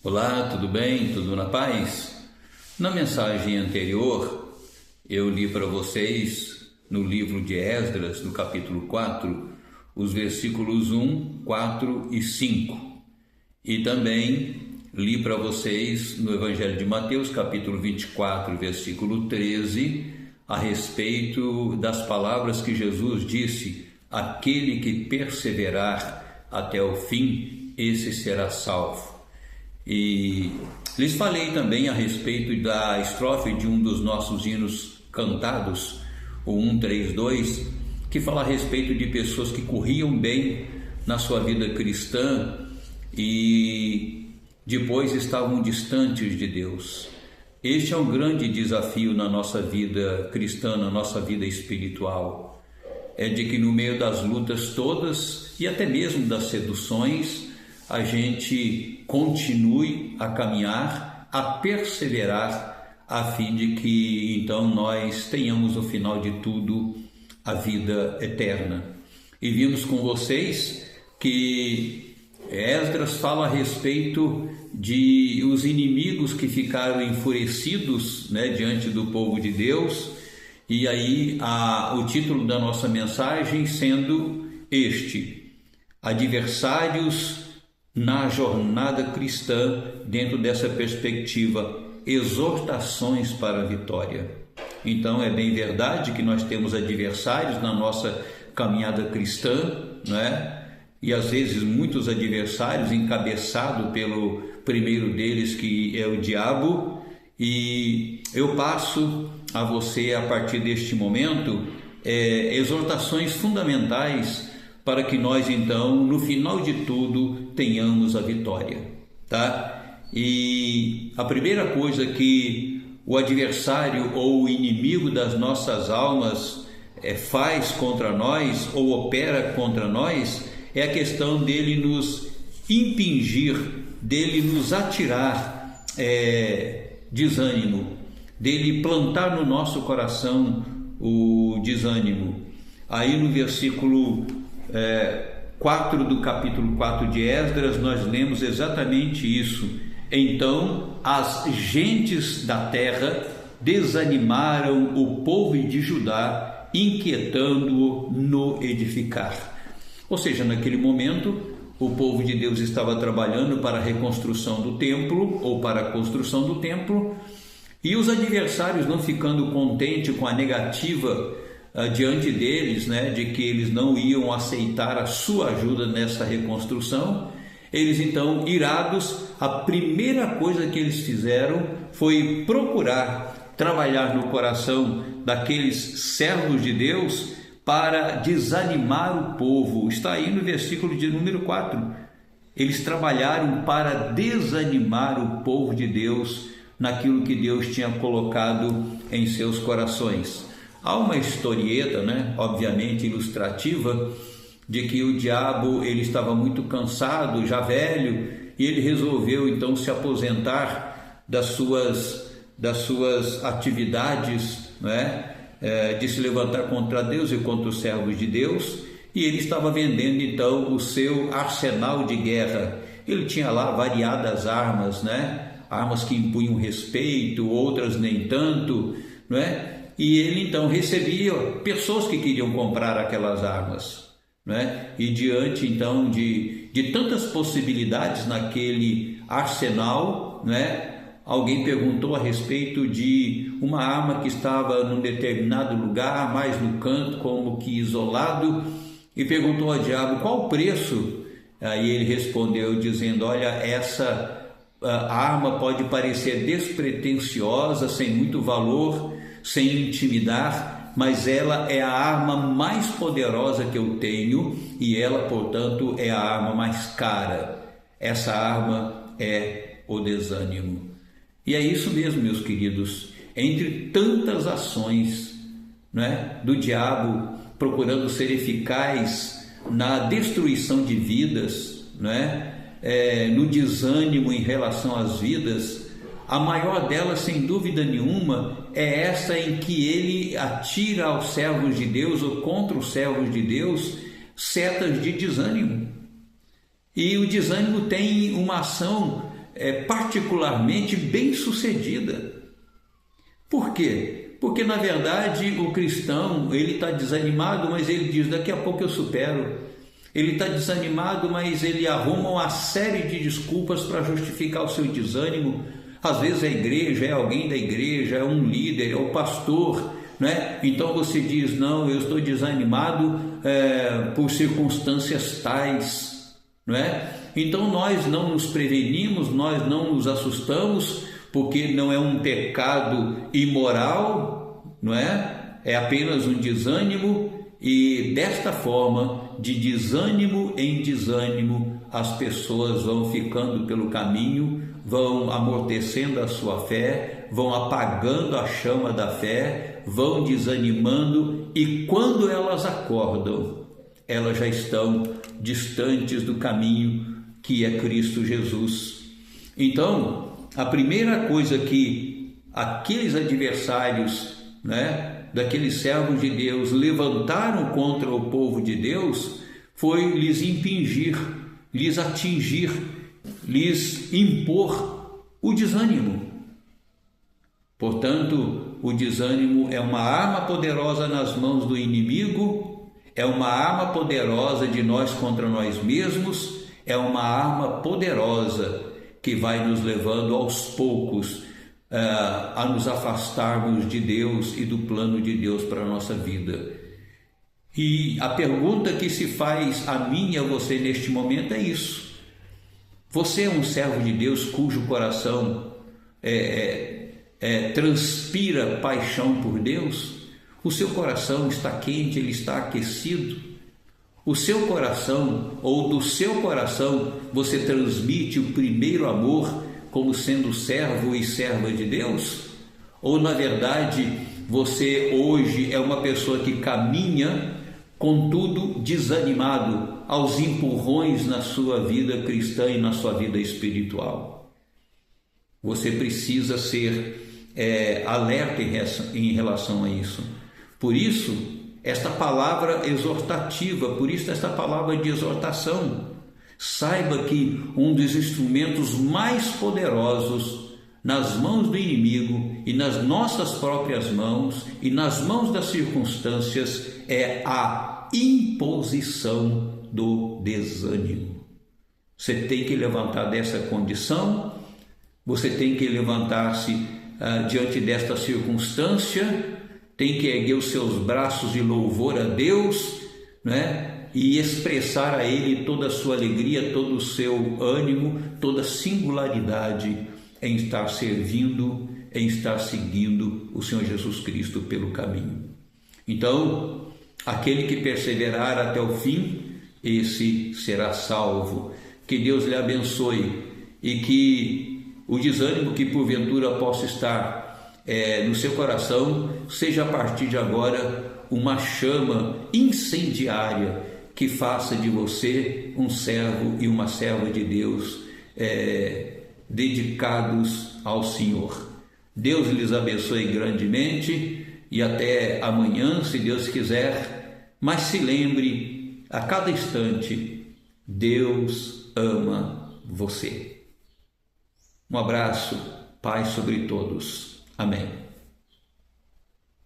Olá, tudo bem? Tudo na paz? Na mensagem anterior, eu li para vocês no livro de Esdras, no capítulo 4, os versículos 1, 4 e 5. E também li para vocês no Evangelho de Mateus, capítulo 24, versículo 13, a respeito das palavras que Jesus disse: aquele que perseverar até o fim, esse será salvo. E lhes falei também a respeito da estrofe de um dos nossos hinos cantados, o 132, que fala a respeito de pessoas que corriam bem na sua vida cristã e depois estavam distantes de Deus. Este é um grande desafio na nossa vida cristã, na nossa vida espiritual. É de que no meio das lutas todas e até mesmo das seduções, a gente continue a caminhar, a perseverar, a fim de que então nós tenhamos no final de tudo a vida eterna. E vimos com vocês que Esdras fala a respeito de os inimigos que ficaram enfurecidos, diante do povo de Deus, e aí o título da nossa mensagem sendo este: adversários na jornada cristã, dentro dessa perspectiva, exortações para a vitória. Então é bem verdade que nós temos adversários na nossa caminhada cristã, e às vezes muitos adversários, encabeçado pelo primeiro deles, que é o diabo. E eu passo a você, a partir deste momento, exortações fundamentais para que nós então, no final de tudo, tenhamos a vitória, tá? E a primeira coisa que o adversário ou o inimigo das nossas almas faz contra nós ou opera contra nós é a questão dele nos impingir, dele nos atirar desânimo, dele plantar no nosso coração o desânimo. Aí no versículo 4 do capítulo 4 de Esdras, nós lemos exatamente isso. Então as gentes da terra desanimaram o povo de Judá, inquietando-o no edificar. Ou seja, naquele momento, o povo de Deus estava trabalhando para a reconstrução do templo, ou para a construção do templo, e os adversários, não ficando contentes com a negativa diante deles, de que eles não iam aceitar a sua ajuda nessa reconstrução, eles então, irados, a primeira coisa que eles fizeram foi procurar trabalhar no coração daqueles servos de Deus para desanimar o povo. Está aí no versículo de número 4. Eles trabalharam para desanimar o povo de Deus naquilo que Deus tinha colocado em seus corações. Há uma historieta, obviamente ilustrativa, de que o diabo ele estava muito cansado, já velho, e ele resolveu então se aposentar das suas atividades, de se levantar contra Deus e contra os servos de Deus, e ele estava vendendo então o seu arsenal de guerra. Ele tinha lá variadas armas, armas que impunham respeito, outras nem tanto, e ele então recebia pessoas que queriam comprar aquelas armas, e diante então de tantas possibilidades naquele arsenal, alguém perguntou a respeito de uma arma que estava num determinado lugar, mais no canto, como que isolado, e perguntou ao diabo qual o preço. Aí ele respondeu dizendo: olha, essa arma pode parecer despretensiosa, sem muito valor, sem intimidar, mas ela é a arma mais poderosa que eu tenho, e ela, portanto, é a arma mais cara. Essa arma é o desânimo. E é isso mesmo, meus queridos. Entre tantas ações do diabo procurando ser eficaz na destruição de vidas, no desânimo em relação às vidas, a maior delas, sem dúvida nenhuma, é essa em que ele atira aos servos de Deus ou contra os servos de Deus setas de desânimo. E o desânimo tem uma ação particularmente bem-sucedida. Por quê? Porque, na verdade, o cristão, ele está desanimado, mas ele diz, daqui a pouco eu supero. Ele está desanimado, mas ele arruma uma série de desculpas para justificar o seu desânimo. Às vezes a igreja, é alguém da igreja, é um líder, é o pastor, né? Então você diz, não, eu estou desanimado por circunstâncias tais, não é? Então nós não nos prevenimos, nós não nos assustamos, porque não é um pecado imoral, não é? É apenas um desânimo, e desta forma, de desânimo em desânimo, as pessoas vão ficando pelo caminho, vão amortecendo a sua fé, vão apagando a chama da fé, vão desanimando, e quando elas acordam, elas já estão distantes do caminho que é Cristo Jesus. Então, a primeira coisa que aqueles adversários, né, daqueles servos de Deus levantaram contra o povo de Deus foi lhes impingir, lhes atingir, lhes impor o desânimo. Portanto, o desânimo é uma arma poderosa nas mãos do inimigo, é uma arma poderosa de nós contra nós mesmos, é uma arma poderosa que vai nos levando aos poucos a nos afastarmos de Deus e do plano de Deus para a nossa vida. E a pergunta que se faz a mim e a você neste momento é isso: você é um servo de Deus cujo coração transpira paixão por Deus? O seu coração está quente, ele está aquecido? O seu coração, ou do seu coração, você transmite o primeiro amor como sendo servo e serva de Deus? Ou, na verdade, você hoje é uma pessoa que caminha, contudo, desanimado, aos empurrões na sua vida cristã e na sua vida espiritual? Você precisa ser alerta em relação a isso. Por isso, esta palavra exortativa, por isso esta palavra de exortação. Saiba que um dos instrumentos mais poderosos nas mãos do inimigo e nas nossas próprias mãos e nas mãos das circunstâncias é a imposição do desânimo. Você tem que levantar dessa condição, você tem que levantar-se diante desta circunstância, tem que erguer os seus braços de louvor a Deus, né? E expressar a Ele toda a sua alegria, todo o seu ânimo, toda a singularidade em estar servindo, em estar seguindo o Senhor Jesus Cristo pelo caminho. Então, aquele que perseverar até o fim, esse será salvo. Que Deus lhe abençoe e que o desânimo que porventura possa estar no seu coração seja a partir de agora uma chama incendiária que faça de você um servo e uma serva de Deus dedicados ao Senhor. Deus lhes abençoe grandemente e até amanhã, se Deus quiser. Mas se lembre, a cada instante, Deus ama você. Um abraço, paz sobre todos. Amém.